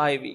IV।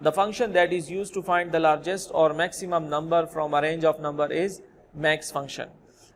The function that is used to find the largest or maximum number from a range of number is max function.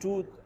2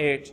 8।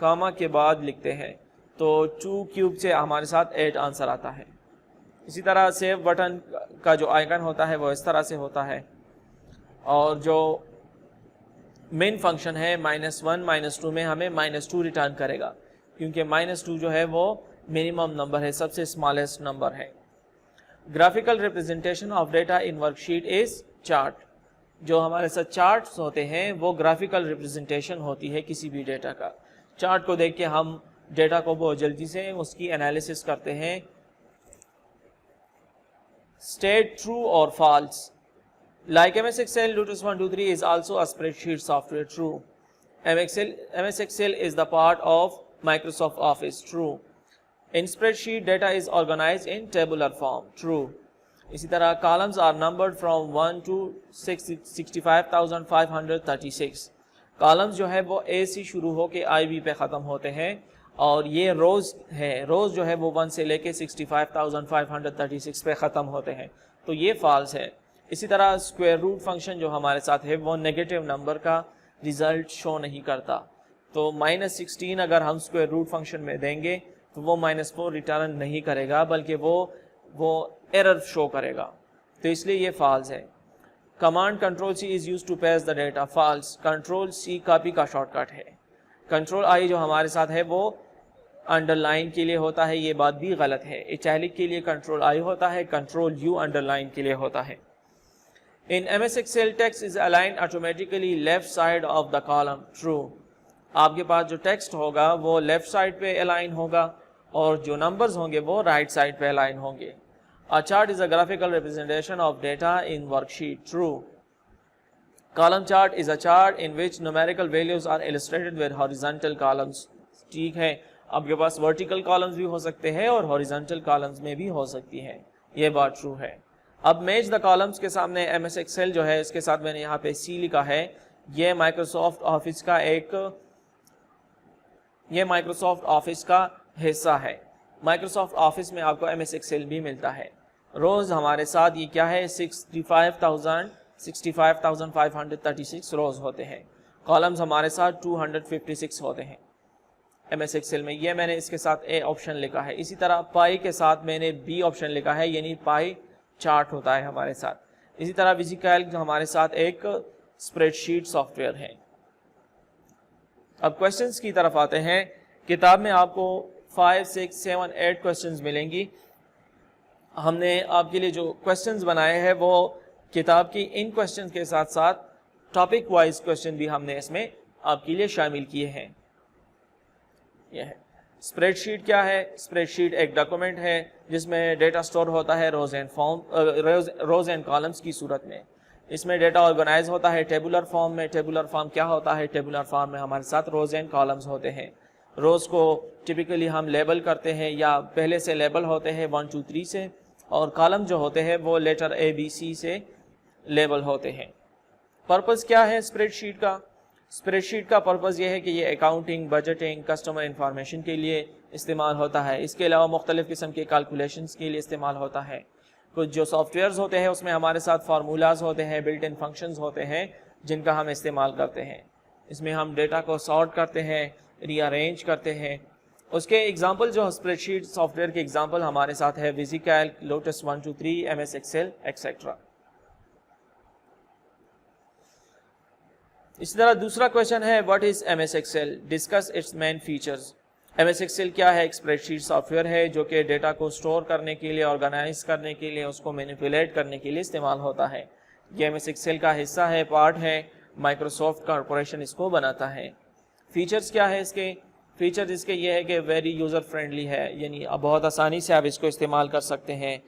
Cama کے بعد لکھتے ہیں تو 2 cube سے ہمارے ساتھ 8 آنسر آتا ہے. اسی طرح سیو بٹن کا جو آئیکن ہوتا ہے وہ اس طرح سے ہوتا ہے, اور جو مین فنکشن ہے -1 -2 میں ہمیں -2 ریٹرن کرے گا, کیونکہ -2 جو ہے وہ منیمم نمبر ہے, سب سے اسمالسٹ نمبر ہے. Graphical representation of data in work sheet is chart. جو ہمارے ساتھ چارٹس ہوتے ہیں وہ گرافیکل ریپرزنٹیشن ہوتی ہے کسی بھی ڈیٹا کا. چارٹ کو دیکھ کے ہم ڈیٹا کو بہت جلدی سے اس کی انالیسس کرتے ہیں. اسٹیٹ ٹرو اور false. Like MS Excel, Lotus 123 is also a spreadsheet software. True. MS Excel is the part of Microsoft Office. True. In spreadsheet, data is organized in tabular form. True. اسی طرح columns are numbered from 1 to 65,536. columns جو ہے وہ A سے شروع ہو کے IV پہ ختم ہوتے ہیں, اور یہ روز ہے, روز جو ہے وہ 1 سے لے کے 65,536 پہ ختم ہوتے ہیں, تو یہ فالس ہے. اسی طرح اسکوائر روٹ فنکشن جو ہمارے ساتھ ہے وہ نیگیٹو نمبر کا ریزلٹ شو نہیں کرتا, تو -16 اگر ہم اسکوائر روٹ فنکشن میں دیں گے تو وہ -4 ریٹرن نہیں کرے گا, بلکہ وہ ایرر شو کرے گا, تو اس لیے یہ فالس ہے. Command control C is use to paste the data. False. Control C copy کا شارٹ کٹ ہے. کنٹرول آئی جو ہمارے ساتھ ہے وہ انڈر لائن کے لیے ہوتا ہے, یہ بات بھی غلط ہے. اٹیلک کے لیے کنٹرول آئی ہوتا ہے, کنٹرول یو انڈر لائن کے لیے ہوتا ہے. In MS Excel, text is aligned automatically left side of the column. True. آپ کے پاس جو ٹیکسٹ ہوگا وہ لیفٹ سائڈ پہ الائن ہوگا, اور جو نمبرز ہوں گے وہ رائٹ سائڈ پہ الائن ہوں گے. A chart is a graphical representation of data in worksheet. True. Column chart is a chart in which numerical values are illustrated with horizontal columns. ٹھیک ہے, آپ کے پاس vertical columns بھی ہو سکتے ہیں اور horizontal columns میں بھی ہو سکتی ہیں, یہ بات true ہے. اب میچ دا کالمس کے سامنے MS Excel جو ہے اس کے ساتھ میں نے یہاں پہ C لکھا ہے, یہ مائکروسافٹ آفس کا حصہ ہے. مائکروسافٹ آفس میں آپ کو MS Excel بھی ملتا ہے. روز ہمارے ساتھ یہ کیا ہے 65,536 روز ہوتے ہیں. کالمز ہمارے ساتھ 256 ہوتے ہیں MS Excel میں, یہ میں نے اس کے ساتھ A آپشن لکھا ہے. اسی طرح پائی کے ساتھ میں نے B آپشن لکھا ہے, یعنی پائی چارٹ ہوتا ہے ہمارے ساتھ. اسی طرح ویزیکیلک ہمارے ساتھ ایک اسپریڈ شیٹ سافٹ ویئر ہے. اب کوشچنز کی طرف آتے ہیں. کتاب میں آپ کو 5, 6, 7, 8 کوشچنز ملیں گی. ہم نے آپ کے لیے جو کوشچنز بنائے ہیں وہ کتاب کی ان کوشچنز کے ساتھ ساتھ ٹاپک وائز کوشچن بھی ہم نے اس میں آپ کے لیے شامل کیے ہیں. یہ ہے اسپریڈ شیٹ. کیا ہے اسپریڈ شیٹ؟ ایک ڈاکومنٹ ہے جس میں ڈیٹا سٹور ہوتا ہے روز اینڈ کالمز کی صورت میں. اس میں ڈیٹا آرگنائز ہوتا ہے ٹیبولر فارم میں. ٹیبولر فارم کیا ہوتا ہے؟ ٹیبولر فارم میں ہمارے ساتھ روز اینڈ کالمز ہوتے ہیں. روز کو ٹپیکلی ہم لیبل کرتے ہیں یا پہلے سے لیبل ہوتے ہیں 1 2 3 سے, اور کالم جو ہوتے ہیں وہ لیٹر ABC سے لیبل ہوتے ہیں. پرپز کیا ہے اسپریڈ شیٹ کا؟ اسپریڈ شیٹ کا پرپز یہ ہے کہ یہ اکاؤنٹنگ, بجٹنگ, کسٹمر انفارمیشن کے لیے استعمال ہوتا ہے. اس کے علاوہ مختلف قسم کے کیلکولیشنز کے لیے استعمال ہوتا ہے. کچھ جو سافٹ ویئرز ہوتے ہیں اس میں ہمارے ساتھ فارمولاز ہوتے ہیں, بلٹ ان فنکشنز ہوتے ہیں جن کا ہم استعمال کرتے ہیں. اس میں ہم ڈیٹا کو سارٹ کرتے ہیں, ری ارینج کرتے ہیں. اس کے ایگزامپل جو اسپریڈ شیٹ سافٹ ویئر کے ایگزامپل ہمارے ساتھ ہے VisiCalc, Lotus 1 2 3, MS Excel etcetera. اسی طرح دوسرا کویشچن ہے what is MS Excel, discuss its main features. MS Excel کیا ہے؟ ایک اسپریڈ شیٹ سافٹ ویئر ہے جو کہ ڈیٹا کو سٹور کرنے کے لیے, آرگنائز کرنے کے لیے, اس کو مینیپولیٹ کرنے کے لیے استعمال ہوتا ہے. یہ MS Excel کا حصہ ہے, پارٹ ہے. مائکروسافٹ کارپوریشن اس کو بناتا ہے. فیچرز کیا ہے اس کے؟ فیچرز اس کے یہ ہے کہ ویری یوزر فرینڈلی ہے, یعنی بہت آسانی سے آپ اس کو استعمال کر سکتے ہیں.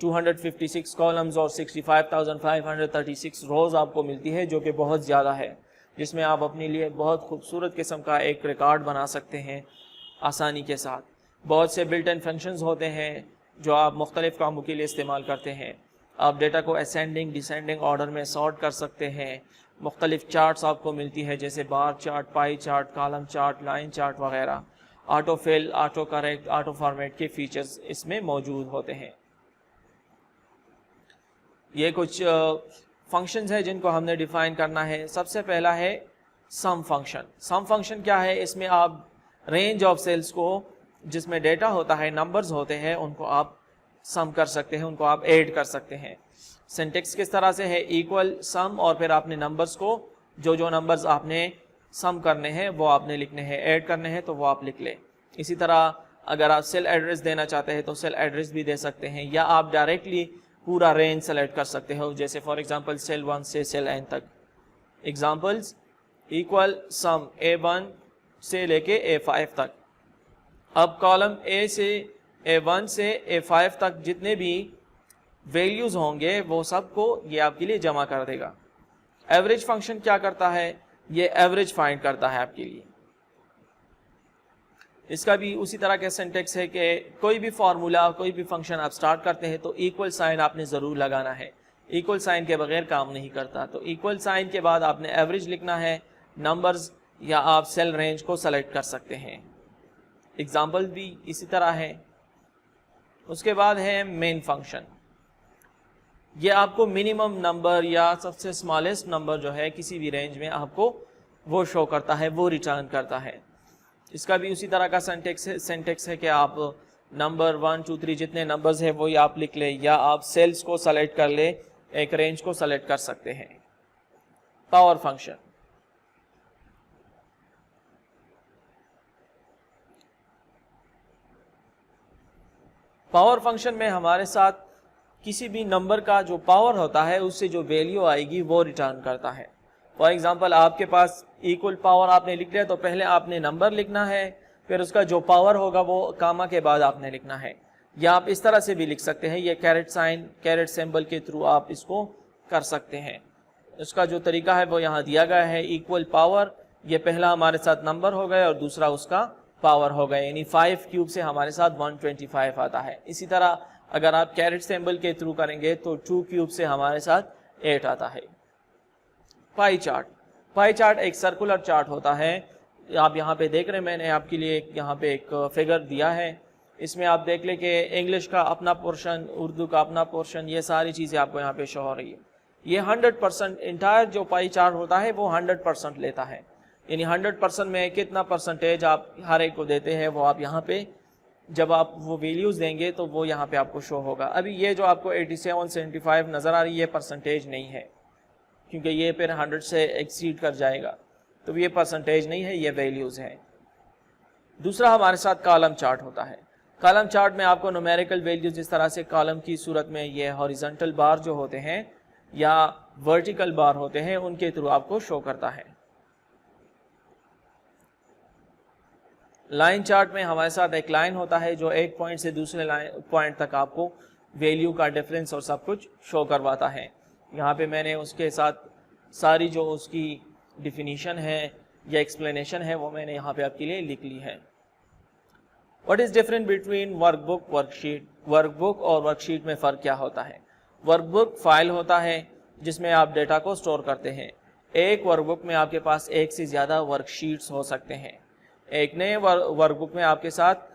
256 کالمز اور 65,536 روز آپ کو ملتی ہے جو کہ بہت زیادہ ہے, جس میں آپ اپنے لیے بہت خوبصورت قسم کا ایک ریکارڈ بنا سکتے ہیں آسانی کے ساتھ. بہت سے بلٹ ان فنکشنز ہوتے ہیں جو آپ مختلف کاموں کے لیے استعمال کرتے ہیں. آپ ڈیٹا کو اسینڈنگ ڈیسینڈنگ آرڈر میں سارٹ کر سکتے ہیں. مختلف چارٹس آپ کو ملتی ہے جیسے bar chart, pie chart, column chart, line chart وغیرہ. آٹو فل, آٹو کریکٹ, آٹو فارمیٹ کے فیچرز اس میں موجود ہوتے ہیں. یہ کچھ فنکشنز ہیں جن کو ہم نے ڈیفائن کرنا ہے. سب سے پہلا ہے سم فنکشن. سم فنکشن کیا ہے؟ اس میں آپ رینج آف سیلز کو جس میں ڈیٹا ہوتا ہے، نمبرز ہوتے ہیں، ان کو آپ سم کر سکتے ہیں، ان کو آپ ایڈ کر سکتے ہیں. سینٹیکس کس طرح سے ہے؟ ایکول سم، اور پھر آپ نے نمبرز کو جو نمبرز آپ نے سم کرنے ہیں وہ آپ نے لکھنے ہیں، ایڈ کرنے ہیں تو وہ آپ لکھ لیں. اسی طرح اگر آپ سیل ایڈریس دینا چاہتے ہیں تو سیل ایڈریس بھی دے سکتے ہیں، یا آپ ڈائریکٹلی پورا رینج سلیکٹ کر سکتے ہو، جیسے فار ایگزامپل سیل 1 سے سیل n تک. ایگزامپلز ایکول سم A1 سے لے کے A5 تک. اب کالم A سے A1 سے A5 تک جتنے بھی ویلیوز ہوں گے وہ سب کو یہ آپ کے لیے جمع کر دے گا. ایوریج فنکشن کیا کرتا ہے؟ یہ ایوریج فائنڈ کرتا ہے آپ کے لیے. اس کا بھی اسی طرح کا سینٹیکس ہے کہ کوئی بھی فارمولا، کوئی بھی فنکشن آپ سٹارٹ کرتے ہیں تو ایکول سائن آپ نے ضرور لگانا ہے، ایکول سائن کے بغیر کام نہیں کرتا. تو ایکول سائن کے بعد آپ نے ایوریج لکھنا ہے، نمبرز، یا آپ سیل رینج کو سلیکٹ کر سکتے ہیں. ایگزامپل بھی اسی طرح ہے. اس کے بعد ہے مین فنکشن. یہ آپ کو منیمم نمبر یا سب سے اسمالسٹ نمبر جو ہے کسی بھی رینج میں آپ کو وہ شو کرتا ہے، وہ ریٹرن کرتا ہے. اس کا بھی اسی طرح کا سینٹیکس ہے کہ آپ نمبر 1 2 3 جتنے نمبرز ہیں وہ آپ لکھ لیں، یا آپ سیلز کو سلیکٹ کر لیں، ایک رینج کو سلیکٹ کر سکتے ہیں. Power function. پاور فنکشن میں ہمارے ساتھ کسی بھی نمبر کا جو پاور ہوتا ہے اس سے جو ویلیو آئے گی وہ ریٹرن کرتا ہے. فار ایگزامپل آپ کے پاس ایکول پاور آپ نے لکھ لیا تو پہلے آپ نے نمبر لکھنا ہے، پھر اس کا جو پاور ہوگا وہ کاما کے بعد آپ نے لکھنا ہے. یا آپ اس طرح سے بھی لکھ سکتے ہیں، یہ کیرٹ سائن، کیرٹ سمبل کے تھرو آپ اس کو کر سکتے ہیں. اس کا جو طریقہ ہے وہ یہاں دیا گیا ہے. ایکول پاور، یہ پہلا ہمارے ساتھ نمبر ہو گیا اور دوسرا اس کا پاور ہو گیا، یعنی 5 کیوب سے ہمارے ساتھ 125 آتا ہے. اسی طرح اگر آپ کیرٹ سمبل کے تھرو کریں گے تو 2 کیوب سے ہمارے ساتھ 8 آتا ہے. Pie chart. پائی چارٹ ایک سرکولر چارٹ ہوتا ہے. آپ یہاں پہ دیکھ رہے ہیں، میں نے آپ کے لیے یہاں پہ ایک فگر دیا ہے. اس میں آپ دیکھ لیں کہ انگلش کا اپنا پورشن، اردو کا اپنا پورشن، یہ ساری چیزیں آپ کو یہاں پہ شو ہو رہی ہے. یہ 100% انٹائر جو پائی چارٹ ہوتا ہے وہ 100% لیتا ہے، یعنی 100% میں کتنا پرسنٹیج آپ ہر ایک کو دیتے ہیں وہ آپ یہاں پہ جب آپ وہ ویلیوز دیں گے تو وہ یہاں پہ آپ کو شو ہوگا. ابھی یہ جو آپ کو 87 75 نظر آ رہی ہے یہ پرسنٹیج نہیں ہے، کیونکہ یہ پھر 100 سے ایکسیڈ کر جائے گا، تو یہ پرسنٹیج نہیں ہے، یہ ویلیوز ہے. دوسرا ہمارے ساتھ کالم چارٹ ہوتا ہے. کالم چارٹ میں آپ کو نومیریکل ویلیوز اس طرح سے کالم کی صورت میں یہ ہاریزونٹل بار جو ہوتے ہیں یا ورٹیکل بار ہوتے ہیں ان کے تھرو آپ کو شو کرتا ہے. لائن چارٹ میں ہمارے ساتھ ایک لائن ہوتا ہے جو ایک پوائنٹ سے دوسرے پوائنٹ تک آپ کو ویلیو کا ڈفرینس اور سب کچھ شو کرواتا ہے. یہاں پہ میں نے اس کے ساتھ ساری جو اس کی ڈیفینیشن ہے یا ایکسپلینیشن ہے وہ میں نے یہاں پہ آپ کے لیے لکھ لی ہے. What is different between workbook worksheet. Workbook اور ورک شیٹ میں فرق کیا ہوتا ہے؟ ورک بک فائل ہوتا ہے جس میں آپ ڈیٹا کو سٹور کرتے ہیں. ایک ورک بک میں آپ کے پاس ایک سے زیادہ ورک شیٹس ہو سکتے ہیں. ایک نئے ورک بک میں آپ کے ساتھ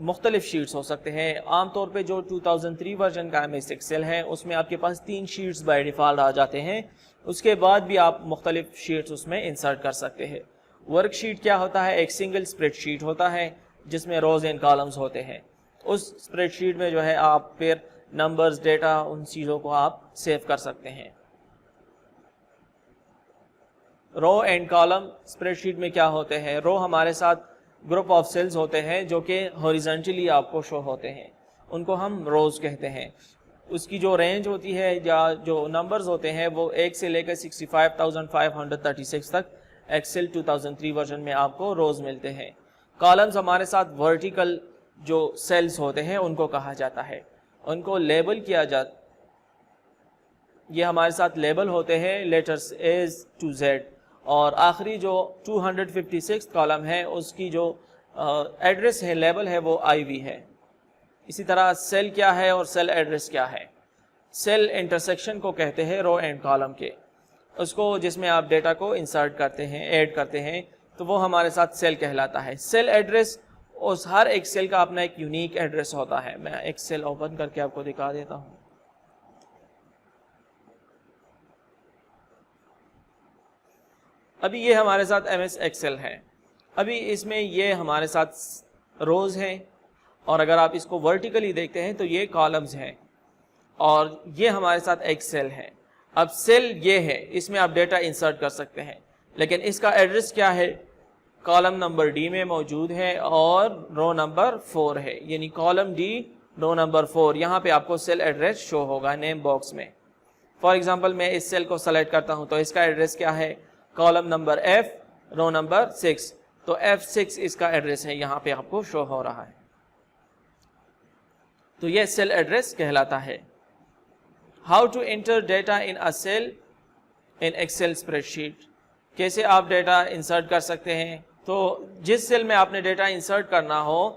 مختلف شیٹس ہو سکتے ہیں. عام طور پہ جو 2003 ورژن کا MS ایکسل ہے اس میں آپ کے پاس 3 شیٹس بائی ڈیفالٹ آ جاتے ہیں، اس کے بعد بھی آپ مختلف شیٹس اس میں انسرٹ کر سکتے ہیں. ورک شیٹ کیا ہوتا ہے؟ ایک سنگل اسپریڈ شیٹ ہوتا ہے جس میں روز اینڈ کالمز ہوتے ہیں. اس اسپریڈ شیٹ میں جو ہے آپ پھر نمبرز، ڈیٹا، ان چیزوں کو آپ سیو کر سکتے ہیں. Row and column spread sheet میں کیا ہوتے ہیں؟ رو ہمارے ساتھ گروپ آف سیلز ہوتے ہیں جو کہ ہاریزونٹلی آپ کو شو ہوتے ہیں، ان کو ہم روز کہتے ہیں. اس کی جو رینج ہوتی ہے یا جو نمبرز ہوتے ہیں وہ 1 سے لے کر 65,536 تک ایکسل 2003 ورژن میں آپ کو روز ملتے ہیں. کالمز ہمارے ساتھ ورٹیکل جو سیلز ہوتے ہیں ان کو کہا جاتا ہے، ان کو لیبل کیا جاتا. یہ ہمارے ساتھ لیبل ہوتے ہیں لیٹرز A to Z، اور آخری جو 256 کالم ہے اس کی جو ایڈریس ہے، لیبل ہے، وہ IV ہے. اسی طرح سیل کیا ہے اور سیل ایڈریس کیا ہے؟ سیل انٹرسیکشن کو کہتے ہیں رو اینڈ کالم کے، اس کو جس میں آپ ڈیٹا کو انسرٹ کرتے ہیں، ایڈ کرتے ہیں، تو وہ ہمارے ساتھ سیل کہلاتا ہے. سیل ایڈریس، اس ہر ایک سیل کا اپنا ایک یونیک ایڈریس ہوتا ہے. میں ایک سیل اوپن کر کے آپ کو دکھا دیتا ہوں. ابھی یہ ہمارے ساتھ MS ایکسل ہے. ابھی اس میں یہ ہمارے ساتھ روز ہیں، اور اگر آپ اس کو ورٹیکلی دیکھتے ہیں تو یہ کالمز ہیں، اور یہ ہمارے ساتھ ایک سیل ہے. اب سیل یہ ہے، اس میں آپ ڈیٹا انسرٹ کر سکتے ہیں، لیکن اس کا ایڈریس کیا ہے؟ کالم نمبر ڈی میں موجود ہے اور رو نمبر 4 ہے، یعنی کالم ڈی رو نمبر 4. یہاں پہ آپ کو سیل ایڈریس شو ہوگا نیم باکس میں. فار ایگزامپل میں اس سیل کو سلیکٹ کرتا ہوں تو اس کا ایڈریس کیا ہے؟ Column number F row number 6. تو F6 اس کا ایڈریس ہے، یہاں پہ آپ کو شو ہو رہا ہے. تو یہ سیل ایڈریس کہلاتا ہے. How to enter data in a cell in Excel spreadsheet. کیسے آپ ڈیٹا انسرٹ کر سکتے ہیں؟ تو جس سیل میں آپ نے ڈیٹا انسرٹ کرنا ہو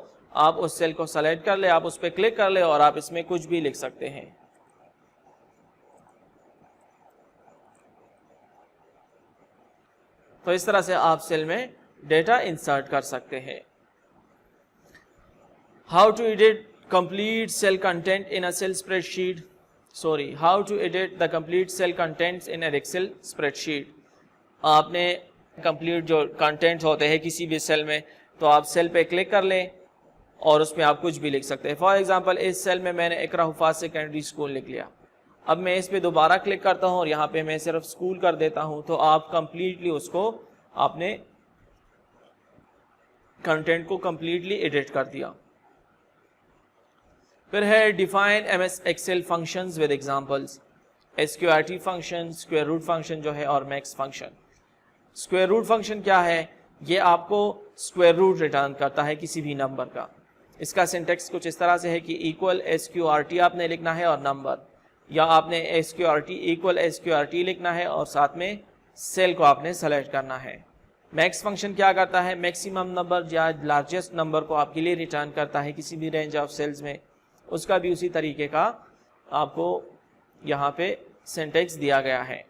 آپ اس سیل کو سلیکٹ کر لیں، آپ اس پہ کلک کر لیں اور آپ اس میں کچھ بھی لکھ سکتے ہیں. تو اس طرح سے آپ سیل میں ڈیٹا انسرٹ کر سکتے ہیں. How to edit complete cell content in a cell spreadsheet. How to edit the complete cell contents in an Excel spreadsheet. آپ نے کمپلیٹ جو کنٹینٹ ہوتے ہیں کسی بھی سیل میں، تو آپ سیل پہ کلک کر لیں اور اس میں آپ کچھ بھی لکھ سکتے ہیں. فار ایگزامپل اس سیل میں نے اقرا حفاظ سیکنڈری اسکول لکھ لیا. اب میں اس پہ دوبارہ کلک کرتا ہوں اور یہاں پہ میں صرف اسکول کر دیتا ہوں، تو آپ کمپلیٹلی اس کو آپ نے کنٹینٹ کو کمپلیٹلی ایڈٹ کر دیا. پھر ہے define M S Excel functions with examples. SQRT function, square root function جو ہے، اور max function. Square root function کیا ہے؟ یہ آپ کو اسکوائر روٹ ریٹرن کرتا ہے کسی بھی نمبر کا. اس کا سینٹیکس کچھ اس طرح سے ہے کہ ایکول SQRT آپ نے لکھنا ہے اور نمبر، یا آپ نے SQRT ایکول SQRT لکھنا ہے اور ساتھ میں سیل کو آپ نے سلیکٹ کرنا ہے. میکس فنکشن کیا کرتا ہے؟ میکسیمم نمبر یا لارجسٹ نمبر کو آپ کے لیے ریٹرن کرتا ہے کسی بھی رینج آف سیلز میں. اس کا بھی اسی طریقے کا آپ کو یہاں پہ سینٹیکس دیا گیا ہے.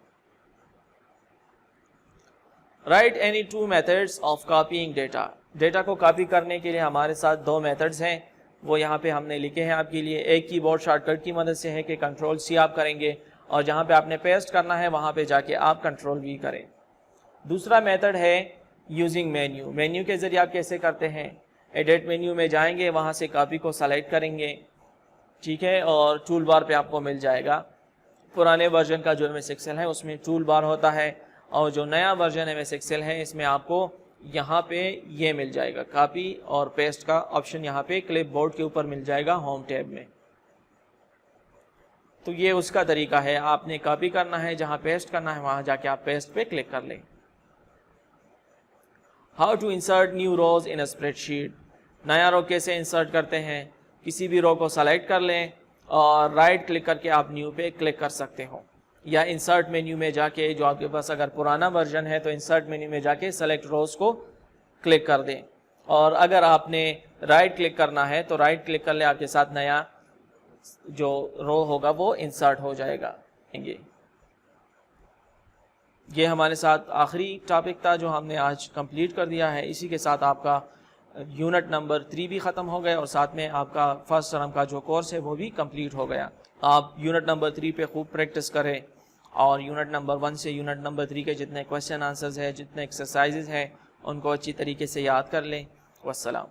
Write any two methods of copying data. Data کو کاپی کرنے کے لیے ہمارے ساتھ دو میتھڈز ہیں، وہ یہاں پہ ہم نے لکھے ہیں آپ کے لیے. ایک کی بورڈ شارٹ کٹ کی مدد سے ہے کہ Ctrl+C آپ کریں گے اور جہاں پہ آپ نے پیسٹ کرنا ہے وہاں پہ جا کے آپ Ctrl+V کریں. دوسرا میتھڈ ہے یوزنگ مینیو. مینیو کے ذریعے آپ کیسے کرتے ہیں؟ ایڈٹ مینیو میں جائیں گے، وہاں سے کاپی کو سلیکٹ کریں گے، ٹھیک ہے، اور ٹول بار پہ آپ کو مل جائے گا. پرانے ورژن کا جو MS ایکسل ہے اس میں ٹول بار ہوتا ہے، اور جو نیا ورژن MS ایکسل ہے اس میں آپ کو یہاں پہ یہ مل جائے گا، کاپی اور پیسٹ کا آپشن یہاں پہ کلپ بورڈ کے اوپر مل جائے گا ہوم ٹیب میں. تو یہ اس کا طریقہ ہے، آپ نے کاپی کرنا ہے، جہاں پیسٹ کرنا ہے وہاں جا کے آپ پیسٹ پہ کلک کر لیں. How to insert new rows in a spreadsheet. نیا رو کیسے انسرٹ کرتے ہیں؟ کسی بھی رو کو سلیکٹ کر لیں اور رائٹ کلک کر کے آپ نیو پہ کلک کر سکتے ہو، یا انسرٹ مینیو میں جا کے، جو آپ کے پاس اگر پرانا ورژن ہے تو انسرٹ مینیو میں جا کے سلیکٹ روز کو کلک کر دیں، اور اگر آپ نے رائٹ کلک کرنا ہے تو رائٹ کلک کر لیں، آپ کے ساتھ نیا جو رو ہوگا وہ انسرٹ ہو جائے گا. یہ ہمارے ساتھ آخری ٹاپک تھا جو ہم نے آج کمپلیٹ کر دیا ہے. اسی کے ساتھ آپ کا یونٹ نمبر 3 بھی ختم ہو گیا اور ساتھ میں آپ کا فرسٹ ٹرم کا جو کورس ہے وہ بھی کمپلیٹ ہو گیا. آپ یونٹ نمبر 3 پہ خوب پریکٹس کریں اور یونٹ نمبر 1 سے یونٹ نمبر 3 کے جتنے کویسچن آنسرز ہیں، جتنے ایکسرسائزز ہیں، ان کو اچھی طریقے سے یاد کر لیں. والسلام.